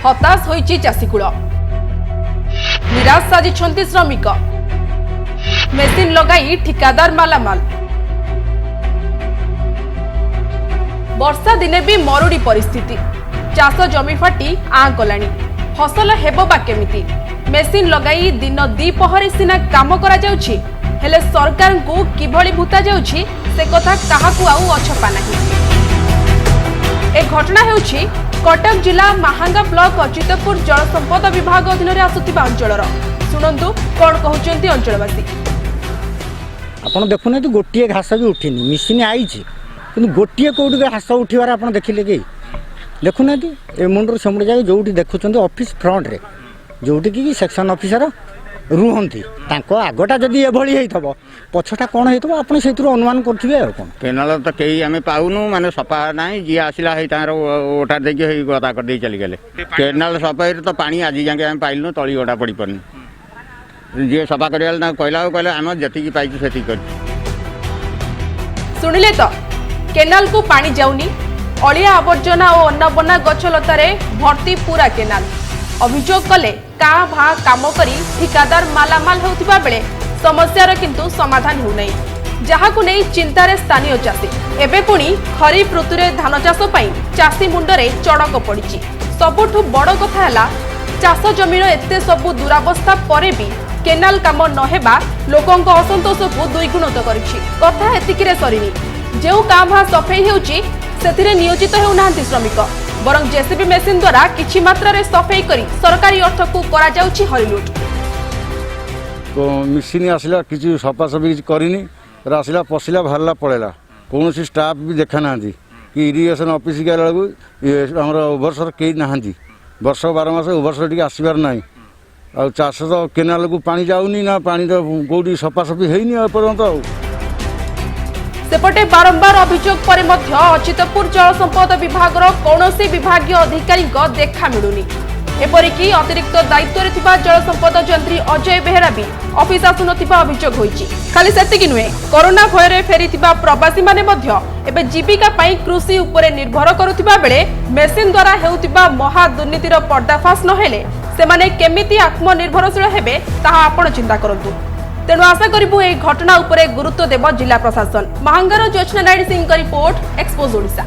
हताश होइछि चाषीकूल निराश साजिछन्ति श्रमिक मेसिन लगाई ठिकादार मालामाल वर्षा दिने भी मरुड़ी परिस्थिति चाष जमी फाटी आं कलानी फसल हेबो बा केमिति मेसिन लगाई दिन दीपहरे सिना काम करा जाउछि हेले सरकार को किभली भूता जाउछि से कथा काहाकू आउ अछपा नाही। ए घटना हेउछि कटक जिला महांगा ब्लॉक अचितपुर जल संपद विभाग अधीन आसुथिबा अंचलर सुनंतु कोन कहउचंती अंचलवासी। आपण देखुना तो गोटिए घास भी उठिनी मिसिन आईछि किंतु गोटिए कोउडी घास उठिबार आपण देखिले कि देखुना कि ए मुंडर समुड़ जाय जोठी देखुचंती ऑफिस फ्रंट रे जोठी कि सेक्शन ऑफिसर रुहंती तांको आगटा जदी एभली हेइथबो पछटा कोन हेइथबो आपण सेतुर अनुमान करथिबे आ कोन केनाल तो केही आमे पाउनु माने सफा नाही जी आसिला हेइ तार ओटा देके हेइ गदा कर दे चली गेले केनाल सफाई तो पानी आजी जाके आमे पाइलनु तळी ओटा पड़ी परनी जे सफा करियाल ना कहला आमे जति की पाइछु सेति कर सुनिले तो केनाल को पानी जाउनी अलिया आवर्जना और अन्नबना गछलतारे भर्ती पूरा केनाल अभियोग कले का भा काम करी ठिकादार मालामाल होउथिबा बेले समस्यार किंतु समाधान हो नहीं जहाकु नै चिंतारे स्थानीय चाषी एबे पुणी खरीफ ऋतुरे धान चाष पई चाषी मुंडरे चड़क पड़िछि सबुठु बड़ कथा हला चाष जमीर एते सबु दुरावस्था परे भी केनाल काम न हेबा लोकंक असंतोष को दुईगुणित करिछि कथा एतिकिरे सरिनी जेउ का भा सफेई हेउछि सेथिरे नियोजित हेउनांती श्रमिक बरं जेसीबी मेसिन द्वारा किछि मात्रा रे सफेई करी सरकारी अर्थ को करा जाउछि हरिलुट तो मिसिन आसला किछि सफासफी करिनी आसला पशिला भारला पळेला कोनोसी स्टाफ भी देखा नांदी कि इरिगेशन ऑफिस गेला लगु हमर ओभरसर केही नांदी वर्ष 12 मास ओभरसर टिके आसीबार नाही आ चाष तो केनाल को पानी जाउनी ना पानी तो कोडी सफासफी हेइनी आ पर्यंत सेपटे बारंबार अभियोग पर मध्य अचितपुर जल संपद विभाग कौनसी विभागीय अधिकारी देखा मिलुनी एपरिकी अतिरिक्त दायित्व थिबा जल संपद जंत्री अजय बेहेरा भी ऑफिस आसुनथिबा अभियोग होईछि खाली सेतिकी नुहे कोरोना भୟରେ फेरिथिबा प्रवासी माने मध्य एबे जीविका पई कृषि उपरे निर्भर करुथिबा बेले मेसिन द्वारा हेउथिबा महा दुर्नीतिर पर्दाफाश न हेले सेमाने केमिति आत्मनिर्भरशील हेबे ताहा आपण चिंता करंतु तेणु आशा करिबु ए घटना उपरे गुरुत्व देव जिला प्रशासन महांगार ज्योत्स्ना नायक सिंह रिपोर्ट एक्सपोज ओडिशा।